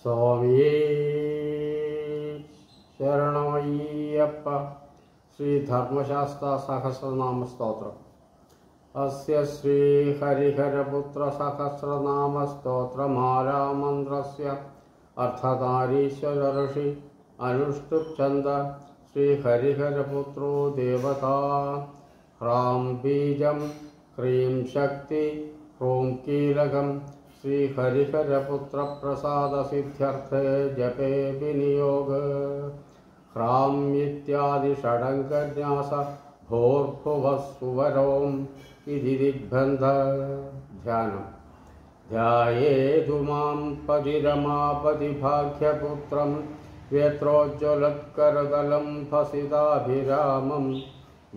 സ്വാമിയേ ശരണമയ്യപ്പ. ശ്രീ ധർമ്മശാസ്ത്ര സഹസ്രനാമ സ്തോത്രം. അസ്യ ശ്രീ ഹരിഹരപുത്ര സഹസ്രനാമ സ്തോത്രമാലാമന്ത്രസ്യ അർത്ഥധാരീശ്വര ഋഷി അനുഷ്ഠുപ് ഛന്ദ ശ്രീ ഹരിഹരപുത്രോ ദേവതാ. ഹ്രാം ബീജം ഹ്രീം ശക്തി ഹ്രൂം കീലകം ശ്രീ ഹരിഹരപുത്ര പ്രസാദ സിദ്ധ്യർത്ഥേ ജപേ വിനിയോഗ. ഹ്രാം ഇത്യാദി ഷഡംഗന്യാസ ഭോർഭുവസ്സുവരോം ഇതി ദിഗ്ബന്ധ. ധ്യാനം. ധ്യായേതു മാം പതിരമാപതി ഭാഗ്യപുത്രം വേത്രോജ്വലത്കരതലം ഭസിതാഭിരാമം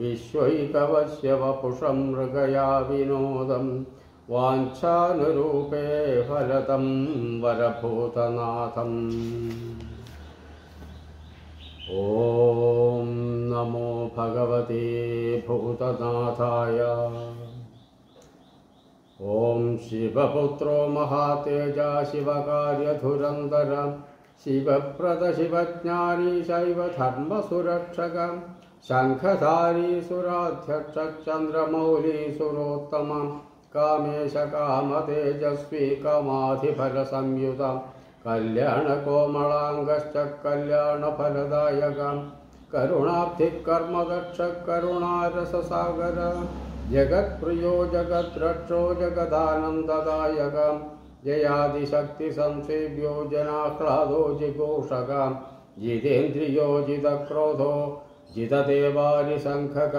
വിശ്വൈകവശ്യവപുഷം മൃഗയാ വിനോദം വാഞ്ചാനുരൂപേ ഫലതം വരഭൂതനാഥം. ഓം നമോ ഭഗവതേ ഭൂതനാഥായ. ഓം ശിവപുത്രോ മഹാതേജ ശിവകാര്യധുരന്തര ശിവപ്രദ ശിവജ്ഞാനി ശൈവധർമ്മസുരക്ഷക ശംഖധാരീ സുരാധ്യക്ഷ ചന്ദ്രമൗലി സുരോത്തമ കാമേശ കാമതേജസ്വി കാമാധിഫലസംയുത കല്യാണകോമളാംഗശ്ച കല്യാണഫലദായക കരുണാബ്ധികർമ്മദക്ഷ കരുണാരസസാഗര ജഗത്പ്രിയോ ജഗദ്രക്ഷോ ജഗദാനന്ദദായക ജയാദിശക്തിസംസേവ്യോ ജനാഹ്ലാദോ ജിഘോഷക ജിതേന്ദ്രിയോ ജിതക്രോധോ ജിതദേവാരിസംഖക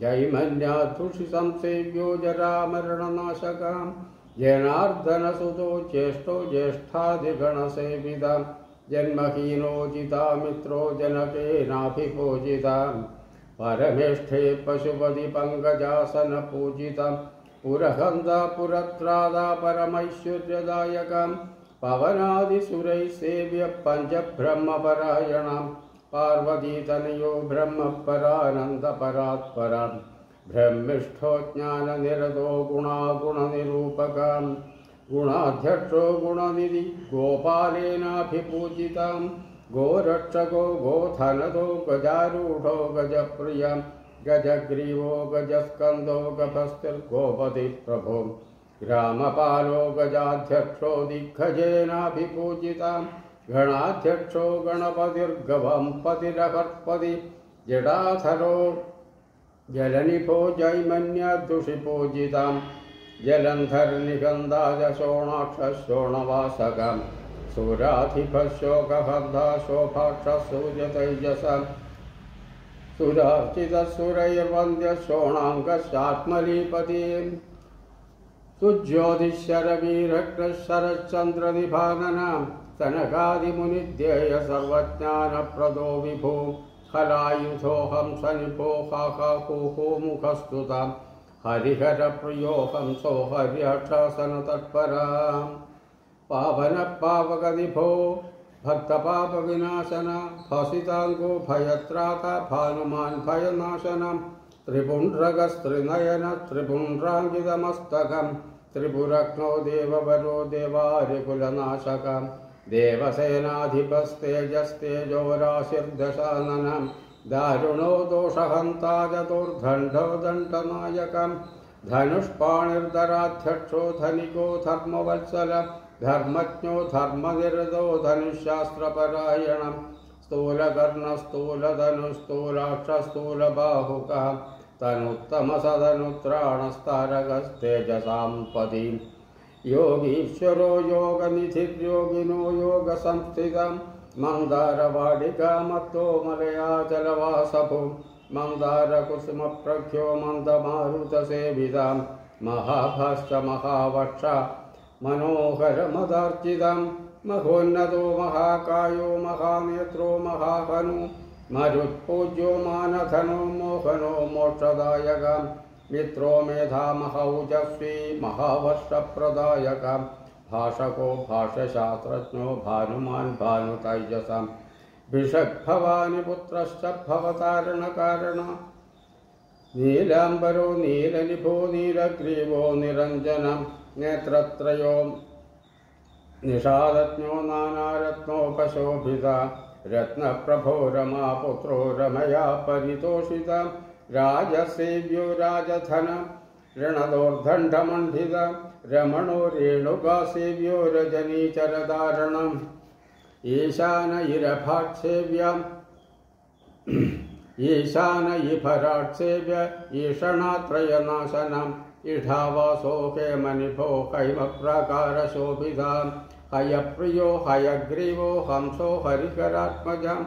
ജൈമന്യാധുഷി സംസേവ്യോ ജരാമരണനാശക ജനാർദ്ദനസുതോ ജ്യേഷ്ഠോ ജ്യേഷ്ഠാധിഗണസേവിത ജന്മഹീനോ ജിതാമിത്രോ ജനകേനാഭിപൂജിത പരമേഷ്ഠേ പശുപതി പങ്കജാസന പൂജിത പുരഹന്ത പുരത്രാദ പരമൈശ്വര്യദായക പവനാദിസുരൈ സേവ്യ പഞ്ചബ്രഹ്മപരായണ പാർവതീതനയോ ബ്രഹ്മപരാനന്ദപരാത്പര ബ്രഹ്മിഷ്ഠോ ജ്ഞാനനിരതോ ഗുണാഗുണനിരൂപക ഗുണാധ്യക്ഷോ ഗുണനിധി ഗോപാലേനാഭിപൂജിത ഗോരക്ഷകോ ഗോധനദോ ഗജാരൂഢോ ഗജപ്രിയ ഗജഗ്രീവോ ഗജസ്കന്ദോ ഗഭസ്തിർഗോപതി പ്രഭോ ഗ്രാമപാലോ ഗജാധ്യക്ഷോ ദിഗ്ഗജേനാഭിപൂജിത ഗണാധ്യക്ഷോ ഗണപതിർഗവം പതിരഹർപ്പതി ജടാധരോ ജലനിഭോ ജൈമന്യദുഷിപൂജിത ജലന്ധർനിഗന്ധാജ ശോണാക്ഷ ശോണവാസക സുരാധിപശോകഹർധ ശോഭാക്ഷ സൂര്യതൈജസ സുരാർച്ചിതസുരൈർവന്ദ്യ ശോണാംഗശാത്മലീപതി സുജ്യോതിശരവീരകൃശരചന്ദ്രനിഭാനന സനകാദിമുനിധ്യേയ സർവജ്ഞാനപ്രദോ വിഭോ ഹലായുധോ ഹംസനിഭോ ഹാഹൂഹോ മുഖസ്തുത ഹരിഹരപ്രിയോ ഹംസോ ഹര്യാക്ഷാസനതത്പര പാവന പാവകനിഭോ ഭക്തപാപവിനാശന ഭസിതാംഗോ ഭയത്രാത ഭാനുമാൻ ഭയനാശന ത്രിപുണ്ഡ്രകസ്ത്രിനയന ത്രിപുണ്ഡ്രാങ്കിതമസ്തകം ത്രിപുരഗ്നോ ദേവവരോ ദേവാരികുലനാശക ദേവസേനാധിപസ്തേജസ്തേജോരാശിർദശാനനം ദാരുണോ ദോഷഹന്താ ചതുർദണ്ഡോ ദണ്ഡനായകം ധനുഷ്പാണിർധരാധ്യക്ഷോ ധനികോ ധർമ്മവത്സല ധർമ്മജ്ഞോ ധർമ്മനിരതോ ധനുശാസ്ത്രപരായണം സ്ഥൂലകർണ സ്ഥൂലധനു സ്ഥൂലാക്ഷ സ്ഥൂലബാഹുക തനുത്തമസതനുത്രാണസ്താരകസ്തേജസാം പതി യോഗീശ്വരോ യോഗനിധിര്യോഗിനോ യോഗസംസ്ഥിതം മന്ദാരവാടികാമത്തോ മലയാചലവാസഭു മന്ദാരകുസുമപ്രഖ്യോ മന്ദമാരുതസേവിതാം മഹാഭാശ്ച മഹാവക്ഷ മനോഹരമദാർച്ചിതം മഹോന്നതോ മഹാകായോ മഹാനേത്രോ മഹാഹനു മരുത്പൂജ്യോ മാനധനോ മോഹനോ മോക്ഷദായക മിത്രോ മേധാമഹൗജസ്വീ മഹാവർഷപ്രദായക ഭാഷകോ ഭാഷശാസ്ത്രജ്ഞോ ഭാനുമാൻ ഭാനുതൈജസ ഭിഷഗ്ഭവാനി പുത്രശ്ച ഭവതാരണകാരണ നീലാംബരോ നീലനിഭോ നീലഗ്രീവോ നിരഞ്ജനം നേത്രത്രയോ നിഷാദജ്ഞോ നാനാരത്നൈർമഹാരഥോ रत्नोपशोभिता रत्नप्रभो रमापुत्रो रमया परितोषिता राजसेव्यो राजधन ऋणदोर्दण्डमण्डित रमणो रेणुकासेव्यो रजनीचरदारणम् ईशानयिरभाट्सेव्यम् ईशानयिभराट्सेव्य ईषणात्रयनाशनम् इढावासो हेमनिभो हैमप्राकारशोभिताम् हयप्रियो हयग्रीवो हंसो हरिकरात्मजम्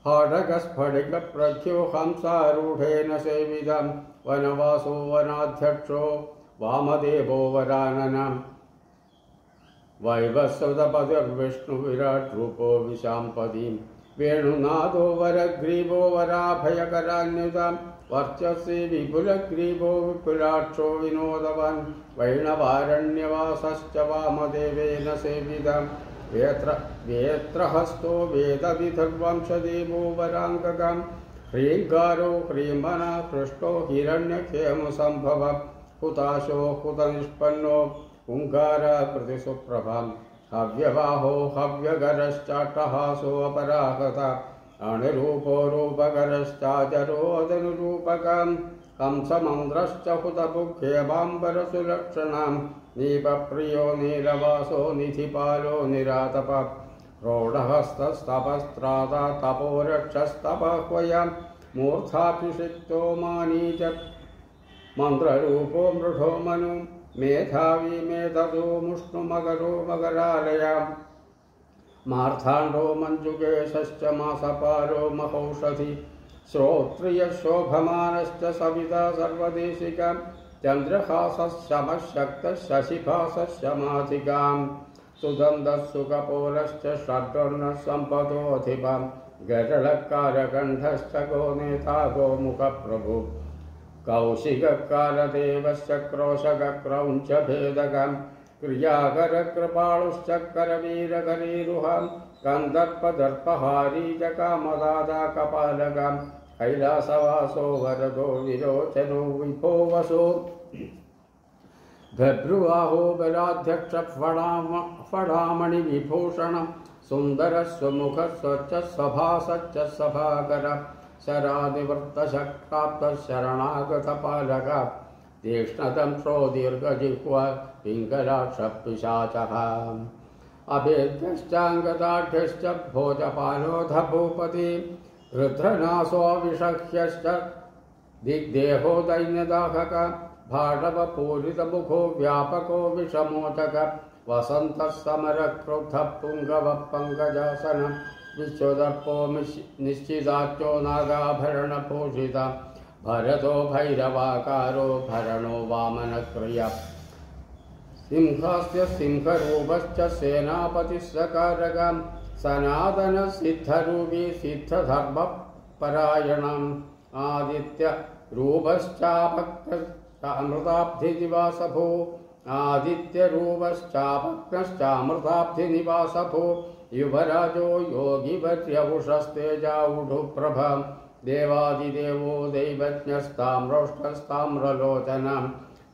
हाडकस्फटिकप्रख्यो हंसारूढेन सेवितम् वनवासो वनाध्यक्षो वामदेवो वराननम् वैवस्वतपतिर्विष्णुविराट् रूपो विशाम्पदीं वेणुनादो वरग्रीवो वराभयकरान्युतां वर्चस्वी विपुलग्रीवो विपुलाक्षो विनोदवान् वैणवारण्यवासश्च वामदेवेन सेवितं वेत्रहस्तो वेदविधर्वंशदेवो वराङ्गकं ह्रीङ्कारो ह्रीमना हृष्टो हिरण्यक्षेमसम्भवः हुताशो हुतनिष्पन्नो हुङ्काराकृतिसुप्रभां हव्यवाहो हव्यकरश्चाट्टहासो अपराहत अणुरूपो रूपकरश्चाचरोदनुरूपकं हंसमन्द्रश्च हुतबुद्धेमाम्बरसुलक्षणां नीपप्रियो नीलवासो निधिपालो निरातप प्रौढहस्तस्तपस्त्राता तपोरक्षस्तपह्वयां मूर्धाभिषिक्तो मानी च मन्त्ररूपो मृढो मनु मेधावी मेधदो मुष्णुमकरो मकरालयाम् मार्ताण्डो मञ्जुकेशश्च मासपालो महौषधि श्रोत्रियशोभमानश्च सविता सर्वदेशिकां चन्द्रहासश्चमशक्तः शशिभासश्चमाधिकां सुगन्धः सुकपोलश्च षड्वर्णः सम्पदोऽधिपां गरळकारकण्ठश्च गोनेता गोमुखप्रभु कौशिककारदेवश्च क्रोशकक्रौञ्च भेदकं क्रियाकरकृपालुश्च करवीरकरीरुहां कन्दर्पदर्पहारी च कामदादा कपालकं कैलासवासो वरदो विरोचनो विभो वसो भद्रुवाहो बलाध्यक्षफणामणिविभूषणं सुन्दरस्वमुखः स्वच्छ सभासच्च सभाकरः शरादिवृत्तशक्ताप्तः शरणागतपालकः तीक्ष्णदंश्रो दीर्घजिह्वा पिङ्गलाक्षपिशाचः अभेद्यश्चाङ्गदाढ्यश्च भोजपालोऽध भूपति रुद्रनासो विषह्यश्च दिग्देहो दैन्यदाहक भाटवपूरितमुखो व्यापको विषमोचक वसन्तः समरक्रुद्धः पुङ्गवः पङ्कजासनम् विश्वदर्पो निश्चिताच्यो नागाभरणभूषिता भरतो भैरवाकारो भरणो वामनक्रिया सिंहस्य सिंहरूपश्च सेनापतिस्सकारकं सनातनसिद्धरूपी सिद्धधर्मपरायणम् आदित्यरूपश्चापक्नश्चामृताब्धिनिवासभो आदित्यरूपश्चापक्नश्चामृताब्धिनिवासभो युवराजो योगिवर्यवुषस्तेजाऊढुप्रभां देवादिदेवो दैवज्ञस्ताम्रोष्ठस्ताम्रलोचनं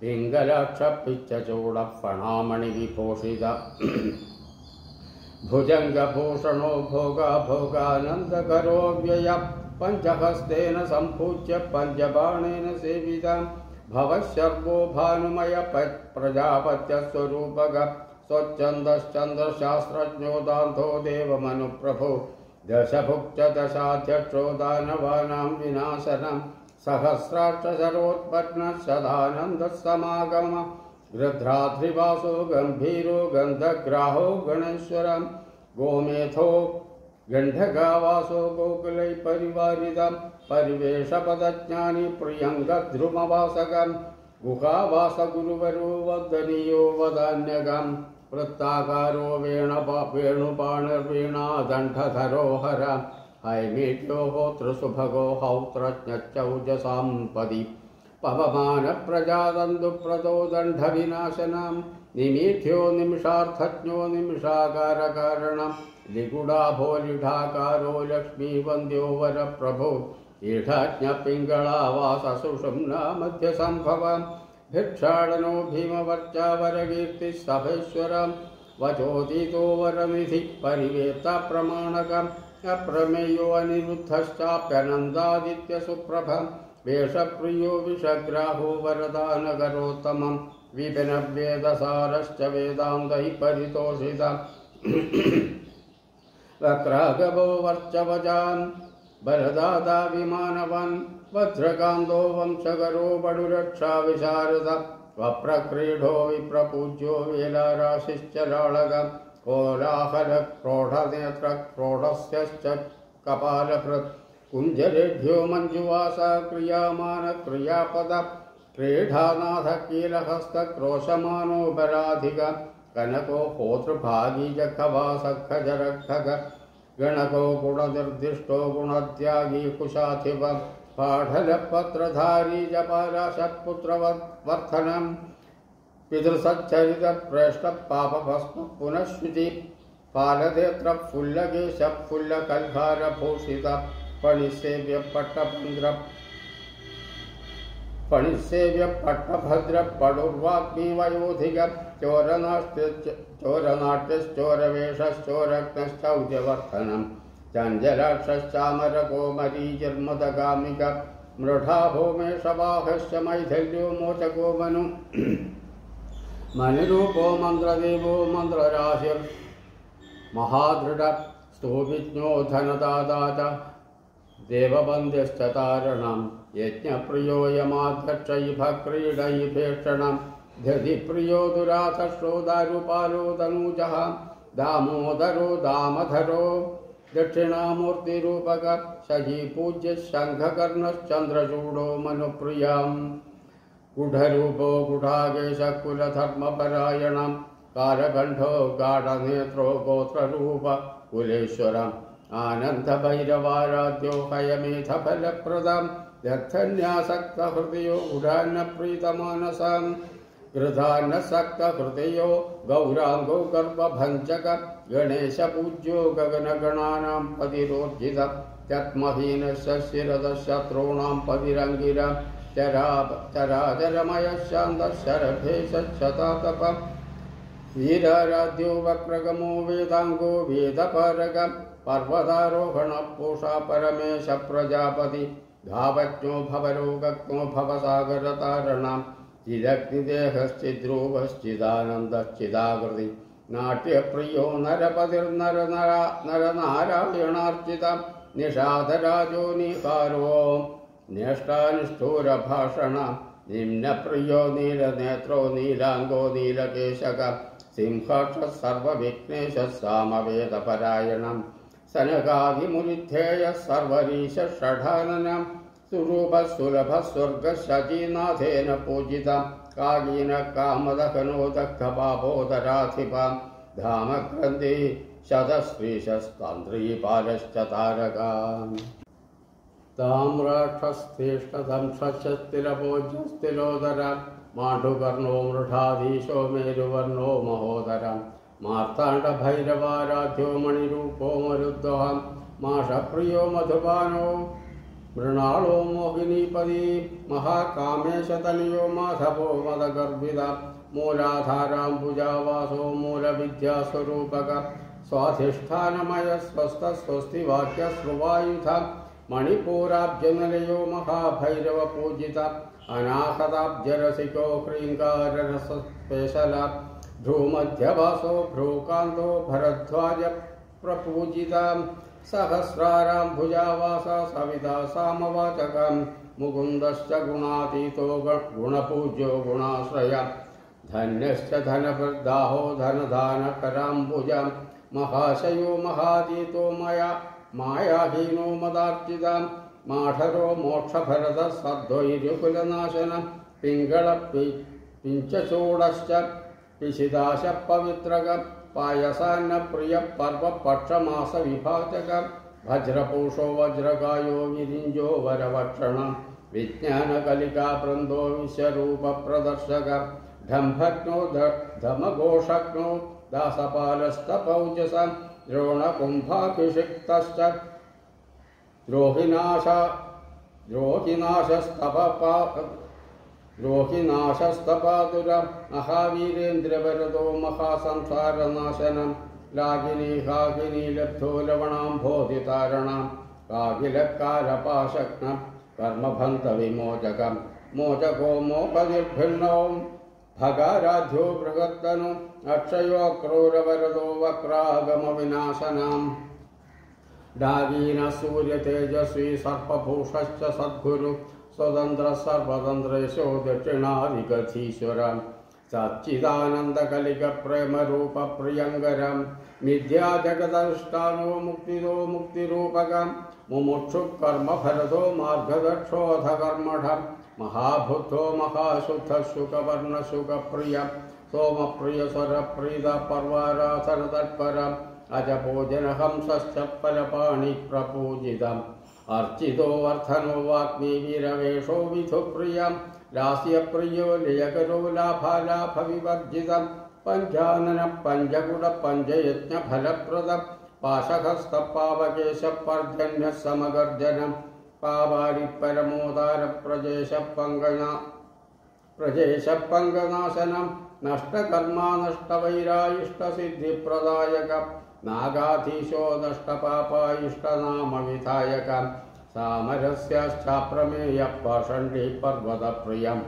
पिङ्गलाक्षपिच्चचूडः फणामणिविभूषित भुजङ्गभूषणो भोगानन्दकरो व्ययः पञ्चहस्तेन सम्पूज्य पञ्चबाणेन सेवितं भवशर्वो भानुमय प्रजापत्यस्वरूपकः स्वच्छन्दश्चन्द्रशास्त्रज्ञो दान्तो देवमनुप्रभो दशभुक् च दशाध्यक्षो दानवानां विनाशनं सहस्राक्षसरोत्पन्नः सदानन्दसमागमः गृध्राद्रिवासो गम्भीरो गन्धग्राहो गणेश्वरं गोमेधो गण्डकावासो गोकुलै परिवारितं परिवेशपदज्ञानी प्रियङ्गद्रुमवासकं गुहावासगुरुवरो वदनीयो वदान्यगं वृत्ताकारो वेणुपाणर्वीणादण्डधरो हर हैमीट्यो होतृसुभगो हौत्रज्ञश्चौजसाम्पदि पवमानप्रजादन्दुप्रदो दण्डविनाशनं निमीथ्यो निमिषार्थज्ञो निमिषाकारकारणं लिगुडाभोलिढाकारो लक्ष्मीवन्द्यो वरप्रभो ईढाज्ञपिङ्गळावाससुषुम्ना मध्यसम्भवं ഭിക്ഷാടനോ ഭീമവർച്ചാവരകീർത്തി സഭേശ്വരം വചോതീതോ വരനിധി പരിവേത്ത പ്രമാണകം അപ്രമേയോ അനിരുദ്ധശ്ചാപ്യനന്ദാദിത്യസുപ്രഭം വേഷപ്രിയോ വിഷഗ്രാഹോ വരദാനകരോത്തമം വിപിനവേദസാരശ്ച വേദാന്തൈ പരിതോഷിതം വക്രാഗവോ വർച്ചവജാൻ ബലദാതാ വിമാനവൻ വജ്രകാന്തോ വംശകരോ ബടുരക്ഷാ വിശാരദ വപ്രക്രീഡോ വിപ്രപൂജ്യോ വേലാരാശിശ്ചരാളകം കോലാഹല ക്രോഢനേത്ര ക്രോഢസ്യശ്ച കപാലഭൃത് കുഞ്ചരേഢ്യോ മഞ്ജുവാസ ക്രിയാമാന ക്രിയാപദ ക്രീഡാനാഥ കീലഹസ്ത ക്രോശമാനോ ബലാധിക കനകോ ഹോതൃഭാഗീ ജഖവാസഖജരഖഗ ഗണകോ ഗുണനിർദിഷ്ടോ ഗുണത്യാഗീ കുശാധിപ പാഠലപത്രധാരീ ജപാലാശപുത്രവർദ്ധനം പിതൃസച്ചരിത പ്രേഷ്ട പാപഭസ്മ പുനഃശുചി പാലദേത്ര ഫുല്ലകേശ ഫുല്ലകൽഹാരഭൂഷിത പണിസേവ്യ പട്ടഭദ്ര പടുർവാഗ്മി വയോധിക ചോരനാട്യശ്ചോരവേഷശ്ചോരഗ്നശ്ചൗര്യവർദ്ധനം ചഞ്ചലാക്ഷശ്ചാമരകോമരീചർമ്മദഗാമിക മൃഢാഭൂമേഷവാഹശ്ച മൈഥല്യോ മോചകോമനു മനുരൂപോ മന്ത്രദേവോ മന്ത്രരാശിർ മഹാദൃഢ സ്തോവിജ്ഞോ ധനദാദാച ദേവബന്ധ്യശ്ച താരണം യജ്ഞപ്രിയോ യമാധ്യക്ഷൈഭക്രീഡൈഭേഷണം ധൃതിപ്രിയോ ദുരാധശ്രോ ദാരുപാലോ തനൂജഃ ദാമോദരോ ദാമധരോ ദക്ഷിണാമൂർത്തിരൂപക ശജീപൂജ്യ ശംഖകർണശ്ചന്ദ്രചൂഡോ മനുപ്രിയം ഗുഢരൂപോ ഗുഢാകേശ കുലധർമ്മപരായണം കാലകണ്ഠോ ഗാഢനേത്രോ ഗോത്രരൂപ കുലേശ്വരം ആനന്ദഭൈരവാരാധ്യോ ഹയമേധഫലപ്രദം ദഗ്ധന്യാസക്തഹൃദയോ ഗുഢാന്നപ്രീതമാനസം ഗൃധാന്നസക്തഹൃദയോ ഗൗരാംഗോ ഗർഭഭഞ്ജക ഗണേശപൂജ്യോ ഗഗനഗണാനാം പതിരോർജിത തത്മഹീനശ്ച ശിരദശത്ॄണാം പതിരംഗിരം ചരാചരമയ ശാന്തശരഭേശതാതപം വീരാരാധ്യോ വക്രഗമോ വേദാംഗോ വേദപാരകം പർവ്വതാരോഹണപൂഷാ പരമേശ പ്രജാപതി ധാവജ്ഞോ ഭവരോഗജ്ഞോ ഭവസാഗരതാരണം ചിദഗ്നിദേഹശ്ചിദ്രൂപശ്ചിദാനന്ദശ്ചിദാകൃതി നാട്യപ്രിയോ നരനാരായണാർച്ചിതം നിഷാദരാജോ നിഹാരോ നേഷ്ടാനിഷ്ഠൂരഭാഷണ നിമ്നപ്രിയോ നീലനേത്രോ നീലാംഗോ നീലകേശക സിംഹാക്ഷ സർവവിഘ്നേശ സാമവേദപരായണം സനകാദിമുനിധേയ സർവരീശ ഷഠാനനം സുരൂപ സുലഭ സ്വർഗ ശചീനാഥേന പൂജിതം കാലീന കാമദഹനോദഗ്ധപാപോദരാധിപം ധാമഗ്രന്ഥി ശതശ്രീശസ്തന്ത്രീപാലശ്ച താരകാം താമ്രാക്ഷസ്ഥിഷ്ടദംശത്തിലഭോജ്യസ്ഥിലോദര മാഠുകർണോ മൃഢാധീശോ മേരുവർണോ മഹോദരം മാർത്താണ്ഡഭൈരവാരാധ്യോ മണിരൂപോ മരുദ്വഹം മാഷപ്രിയോ മധുപാനോ മൃണാളോ മോഹിനീപതി മഹാകാമേശതലിയോ മാധവോ മദഗർഭിത മൂലാധാരാംബുജാവാസോ മൂലവിദ്യാസ്വരൂപക സ്വാധിഷ്ഠാനമയ സ്വസ്തിവാക്യശ്രുവായുധ മണിപൂരാബ്ജനിലയോ മഹാഭൈരവ പൂജിത അനാഹതാബ്ജരസികോ ഹ്രീങ്കാരരസസ്പേശല ഭ്രൂമധ്യവാസോ ഭ്രൂകാന്തോ ഭരദ്വാജ പ്രപൂജിത സഹസ്രാരാംഭുജാവാസ സവിതാ സാമവാചകം മുകുന്ദശ്ച ഗുണാതീതോ ഗുണപൂജ്യോ ഗുണാശ്രയ ധന്യശ്ച ധനവൃദ്ധാഹോ ധനധാനകരാംബുജം മഹാശയോ മഹാതീതോ മായാഹീനോ മദാർച്ചിതം മാഠരോ മോക്ഷഭരത സദ്വൈര്യകുലനാശനം പിങ്കള പിഞ്ചചൂടശ്ച പിശിദാശ പവിത്രകം പായസാന്ന പ്രിയ പർവപക്ഷമാസ വിഭാജകം വജ്രപൂഷോ വജ്രകായോ വിരിഞ്ചോ വരവക്ഷണം വിജ്ഞാനകലികാവൃന്ദോ വിശ്വരൂപ പ്രദർശക ഢംഭഗ്നോ ധമഘോഷഗ്നോ ദാസപാലസ്തപൗജസം ദ്രോണകുംഭാഭിഷിക്തശ്ച ദ്രോഹിനാശസ്തപ ദ്രോഹിനാശസ്തപാതുരം മഹാവീരേന്ദ്രവരദോ മഹാസംസാരനാശനം ലാകിനി ഹാകിനി ലബ്ധോ ലവണാംഭോധിതാരണം കാകിലക്കാരപാശഗ്നം കർമ്മബന്ധവിമോചകം മോചകോ മോപതിർഭിന്നോ ഭഗാരാധ്യോ ബൃഹത്തനു അക്ഷയോ ക്രൂരവരദോ വക്രാഗമവിനാശനം ഡാഗീന സൂര്യതേജസ്വി സർപ്പഭൂഷശ്ച സദ്ഗുരു സ്വതന്ത്ര സർവതന്ത്രേശോ ദക്ഷിണാധിഗധീശ്വരം സച്ചിദാനന്ദകലിക പ്രേമരൂപ പ്രിയങ്കരം മിഥ്യാജഗദനുഷ്ഠാനോ മുക്തിദോ മുക്തിരൂപകം മുമുക്ഷു കർമ്മഫലദോ മാർഗദക്ഷോധകർമ്മഠം മഹാബുദ്ധോ മഹാശുദ്ധ ശുകവർണശുകപ്രിയം സോമപ്രിയസ്വരപ്രീത പർവാരാധന തത്പരം അജഭോജനഹംസശ്ച ഫലപാണി പ്രപൂജിതം അർച്ചിതോ അർത്ഥനോ വാഗ്മി വീരവേഷോ വിധുപ്രിയം ലാസ്യപ്രിയോ ലയകരോ ലാഭാലാഭവിവർജിതം പഞ്ചാനന പഞ്ചകുട പഞ്ചയജ്ഞ ഫലപ്രദം പാശഹസ്തപാവകേശ പർജന്യ സമഗർജനം പാവാരി പരമോദാര പ്രജേശപങ്കനാശനം നഷ്ടകർമാനഷ്ടവൈരായിഷ്ടസിദ്ധിപ്രദായകം നാഗാധീശോ നഷ്ടപാപായിഷ്ടനാമവിധായകം സാമരസ്യാശ്ചാപ്രമേയ പാഷണ്ഡി പർവതപ്രിയം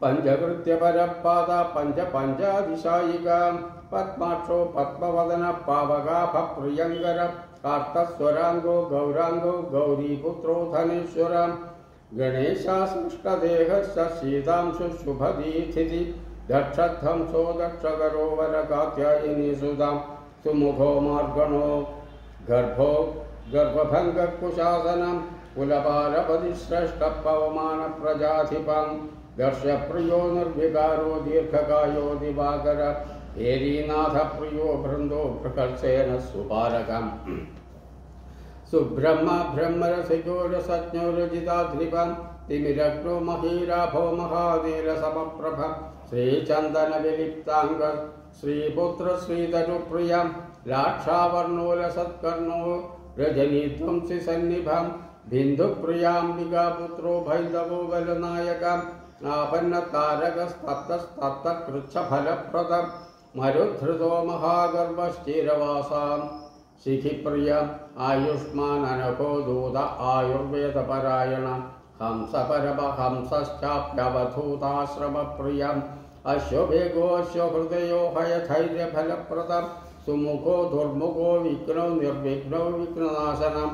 പഞ്ചകൃത്യപരപാദ പഞ്ചപഞ്ചാദിശായികാം പത്മാക്ഷോ പത്മവദന പാവകാഭപ്രിയങ്കര കാർത്തസ്വരാംഗോ ഗൗരാംഗോ ഗൗരീപുത്രോ ധനേശ്വരം ഗണേശാസൃഷ്ടദേഹശ്ച ശീതാംശു ശുഭദീഥിതി ദക്ഷധ്വംസോ ദക്ഷകരോ വരകാത്യായിനി സുതാം സുമുഖോ മാർഗണോ ഗർഭോ ഗർഭഭംഗകുശാസനം കുലപാലപതിശ്രേഷ്ഠ പവമാന പ്രജാധിപം ദർശപ്രിയോ നിർവികാരോ ദീർഘകായോ ദിവാകര ഏരീനാഥ പ്രിയോ ബൃന്ദോ പ്രകർഷേന സുപാരകം സുബ്രഹ്മ ബ്രഹ്മരസിജോരസജ്ഞോരജിതാദ്രിപം തിമിരഗ്നോ മഹീരാഭോ മഹാനീലസമപ്രഭം ശ്രീചന്ദന വിലിപ്താംഗ ശ്രീപുത്ര ശ്രീതനുപ്രിയം ലാക്ഷാവർണോലസത്കർണോ രജനീധ്വംസി സന്നിഭം ബിന്ദുപ്രിയാംബികാപുത്രോ ഭൈരവോ ബലനായകം ആപന്നതാരകസ്തപ്തസ്തപ്തകൃച്ഛഫലപ്രദം മരുധൃതോ മഹാഗർഭശ്ചിരവാസാം ശിഖിപ്രിയം ആയുഷ്മാനനഘോ ദൂത ആയുർവേദപരായണ ഹംസപരമഹംസശ്ചാപ്യവധൂതാശ്രമപ്രിയം അശ്വവേഗോ അശ്വഹൃദയോ ഹയധൈര്യഫലപ്രദം സുമുഖോ ദുർമുഖോ വിഘ്നോ നിർവിഘ്നോ വിഘ്നനാശനം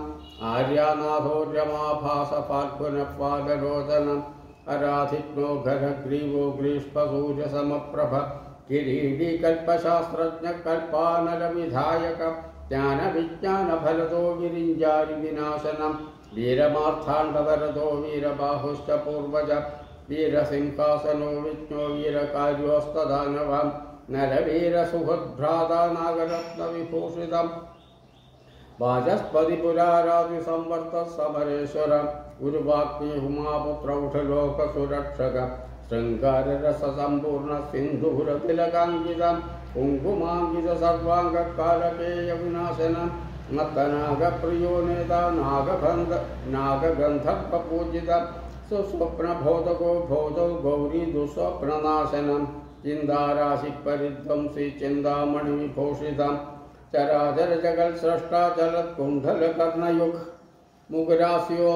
ആര്യാനാഥോ രമാഭാസ ഫാൽഗുനപാദരോചനം അരാധിഘ്നോ ഘനഗ്രീവോ ഗ്രീഷ്മസൂര്യസമപ്രഭ കിരീടീ കൽപ്പശാസ്ത്രജ്ഞ കൽപ്പാനലവിധായകം ജ്ഞാനവിജ്ഞാനഫലദോ വിരിഞ്ചാരി വിനാശനം വീരമാർത്ഥാണ്ഡവരദോ വീരബാഹുശ്ച പൂർവജ വീരസിംഹാസനോ വിജ്ഞോ വീരകാര്യോസ്തദാനവം നരവീരസുഹൃദ്ഭ്രാതാ നാഗരത്നവിഭൂഷിതം വാചസ്പതിപുരാരാധി സംവർത്ത സമരേശ്വരം ഗുരുവാഗ്നി ഉമാപുത്രൗഢലോകസുരക്ഷക ശൃംഗാരരസസമ്പൂർണ്ണ സിന്ധൂരതിലകാങ്കിതം കുങ്കുമാങ്കിത സർവാംഗകാലകേയ വിനാശനം മത്തനാഗപ്രിയോ നേതാ നാഗഗന്ധർവപൂജിതം സുസ്വപ്നബോധകോ ഭോജോ ഗൗരീ ദുസ്വപ്നനാശനം ചിന്താരാശിപരിധ്വംസി ചിന്താമണിവിഭൂഷിതം ചരാചരജഗൽ സ്രഷ്ടാചലത്കുണ്ഡലകർണയുഗ് മുഗരാസ്യോ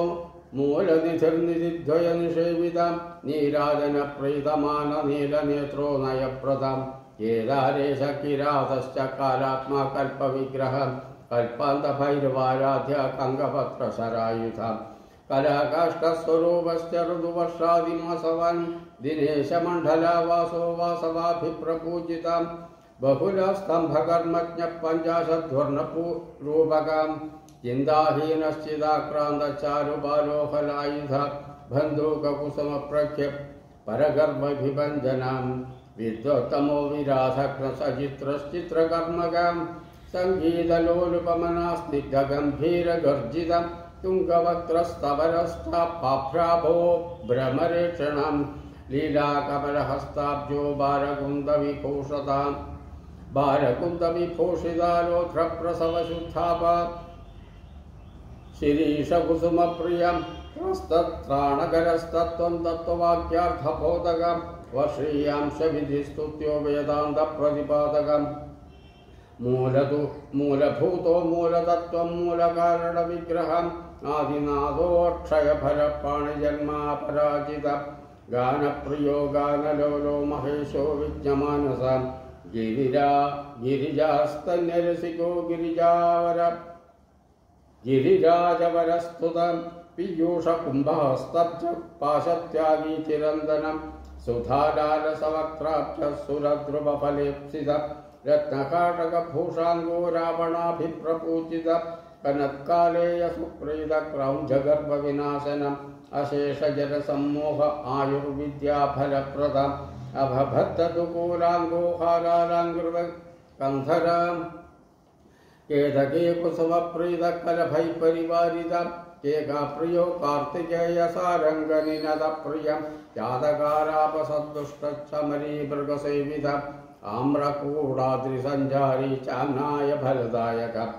മൂലനിധിർനിധിദ്വയ നിഷേവിതം നീരാജനപ്രീതമാന നീലനേത്രോ നയപ്രദം കേദാരേശ കിരാതശ്ച കാലാത്മാ കൽപ്പവിഗ്രഹം കൽപ്പാന്തഭൈരവാരാധ്യ കങ്കപത്രശരായുധം കലാകാഷ്ടസ്വരൂപശ്ച ഋതുവർഷാദിമാസവൻ ദിനേശമണ്ഡലവാസോ വാസവാഭിപ്രപൂജിതം ബഹുലസ്തംഭകർമ്മജ്ഞ പഞ്ചാശദ്വർണരൂപകം ചിന്താഹീനശ്ചിതാക്രാന്തചാരുബാലോഫലായുധ ബന്ധൂകകുസുമപ്രഖ്യ പരഗർഭഭിഭഞ്ജനം വിദ്വത്തമോ വിരാധഘ്നസചിത്രശ്ചിത്രകർമ്മകം സംഗീതലോലുപമനാസ്നിഗ്ധഗംഭീരഗർജിതം തുംഗവക്ത്രസ്തവരസ്ഥാപാഭ്രാഭോ ഭ്രമരേക്ഷണം ലീലാകമലഹസ്താബ്ജോ ബാരകുന്ദവിഭൂഷതാം ബാരകുന്ദവിഭൂഷിതാലോധ്രപ്രസവശുദ്ധാപ शिरीषकुसुमप्रियं त्रस्तत्राणकरस्तत्त्वं तत्त्ववाक्यार्थबोधकं वश्रीयांशविधिस्तुत्यो वेदान्तप्रतिपादकं मूलभूतो मूलतत्त्वं मूलकारणविग्रहम् आदिनादोऽक्षयफलप्राणिजन्मापराजितं गानप्रियो गानलोलो महेशो विज्ञमानसं गिरिजास्तन्यरसिको गिरिराजवरस्तुतं पीयूषकुम्भस्तब्ज पाशत्यागी चिरन्दनं सुधारालसवक्त्राब्ज सुरद्रुवफलेप्सितं रत्नकाटकभूषाङ्गो रावणाभिप्रपूजितं कनत्कालेय सुप्रीतक्रौञ्जगर्भविनाशनम् अशेषजलसम्मोह आयुर्विद्याफलप्रदम् अभभद्दुकूलाङ्गो हारालाङ्कृतकन्धरम् केतके कुसुमप्रीतकलभैपरिवारितं केकाप्रियो कार्तिकेयसारङ्गनिनदप्रियं यादकारापसद्दुष्टच्छमरीमृगसेवितम् आम्रकूडाद्रिसञ्जारी चाम्नाय फलदायकम्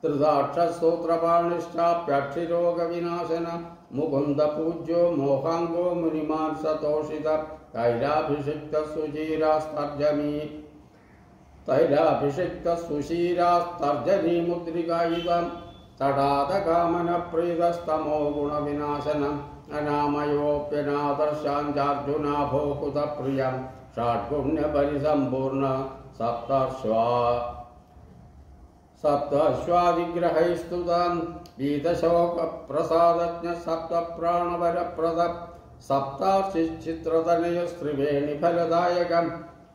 त्रिदाक्षसूत्रपाणिश्चाप्यक्षिरोगविनाशनं मुकुन्दपूज्यो मोहाङ्गो मुनिमान् सतोषितं तैलाभिषिक्तसुशीरास्तर्जनीमुद्रिकायुधं तडातकामनप्रीतस्तमो गुणविनाशनम् अनामयोऽप्यनादर्शाञ्जार्जुनाभोकुतप्रियं षड्गुण्यपरिसम्पूर्ण सप्ताश्वादिग्रहैस्तुतं वीतशोकप्रसादज्ञ सप्तप्राणवरप्रदं सप्तार्चिच्चित्रतनयस्त्रिवेणिफलदायकं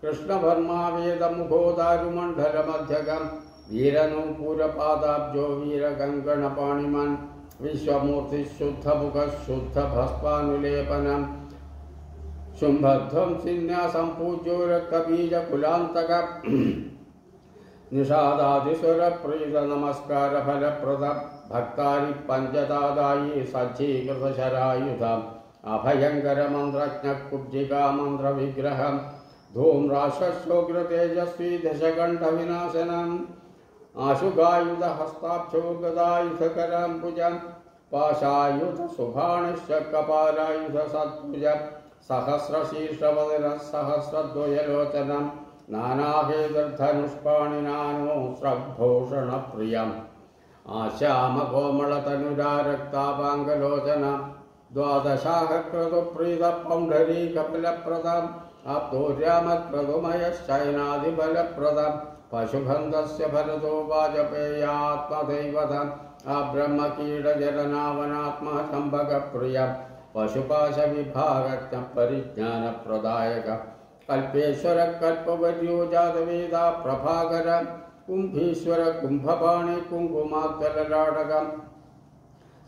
कृष्णवर्मा वेदमुखोदारुमण्डलमध्यगं वीरनूपुरपादाब्जो वीरगङ्गणपाणिमान् विश्वमूर्तिशुद्धमुखः शुद्धभस्मानुलेपनं शुम्भध्वं सिन्यासम्पूज्यो रक्तबीजकुलान्तकम् निषादादिस्वरप्रीतनमस्कारफलप्रदं भक्तानि पञ्चदादायि सज्जीकृतशरायुधम् अभयङ्करमन्त्रज्ञकुब्जिकामन्त्रविग्रहं धूम्राश्वशोग्रतेजस्वी दशकण्ठविनाशनम् आशुगायुधहस्ताब्जो गदायुधकराम्बुजं पाशायुधशुभाणश्च कपालायुधसद्भुजं सहस्रशीर्षवदनः सहस्रद्वयलोचनम् नानाहेतुर्धनुष्पाणिनानोऽस्रभूषणप्रियम् आश्यामकोमलतनुरारक्तापाङ्गलोचनं द्वादशाहक्रतुप्रीतपौण्डरीकफलप्रदम् आप्तोर्यामत्प्रदुमयश्चैनादिफलप्रदं पशुबन्धस्य फलतो वाजपेयात्मदैवतम् अब्रह्मकीटजलनावनात्मचम्बकप्रियं पशुपाशविभागज्ञ परिज्ञानप्रदायकम् कल्पेश्वर कल्पवर्यो जातवेदा प्रभाकर कुंभीश्वर कुंभपाणि कुंकुमाकललाटकं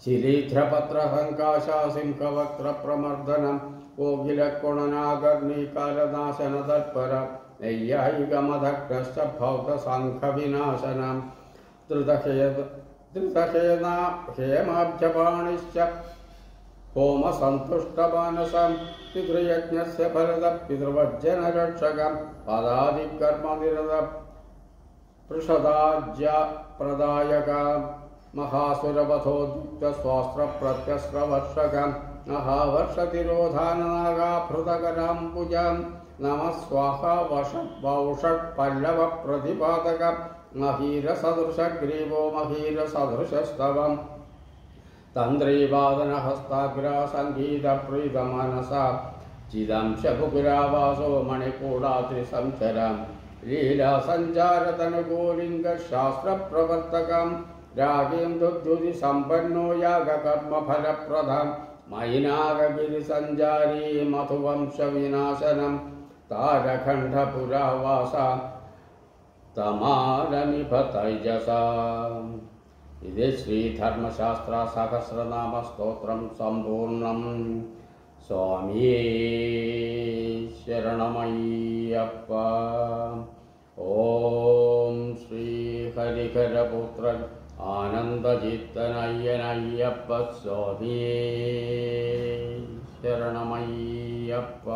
शिलीध्रपत्रसङ्काशा सिंहवक्त्रप्रमर्दनं कोकिलकोणनागर्णिकालनाशनतत्पर नैयायिकमधग्नश्च भौतसङ्खविनाशनं धृतहेना हेमाब्जपाणिश्च होमसन्तुष्टमानसं पितृयज्ञस्य फलदं पितृवज्जनरक्षकं पदादिकर्मनिरतं पृषदाज्यप्रदायकं महासुरवधोद्युक्तस्वास्त्रप्रत्यस्रवर्षकं महावर्षतिरोधाननागाभृतकराम्बुजं नमः स्वाहा वौषट्पल्लवप्रतिपादकं महीरसदृशग्रीवो महीरसदृशस्तवम् तन्द्रीवादनहस्ताग्रा सङ्गीतप्रीतमनसा चिदंशभुगुरावासो मणिकूडात्रिसंचरं लीलासञ्चारतनुगोलिङ्गशास्त्रप्रवर्तकं रागेन्दुद्युतिसम्पन्नो यागकर्मफलप्रदं मैनागगिरिसञ्जारी मधुवंशविनाशनं तारखण्डपुरावासा तमालनिभतैजसा। इति श्रीधर्मशास्त्र सहस्रनामस्तोत्रं सम्पूर्णं। स्वामी शरणमय्यप्प। ओम श्री हरिहरपुत्र आनन्दचित्तनय्यनय्यप्प स्वामी शरणमय्यप्प।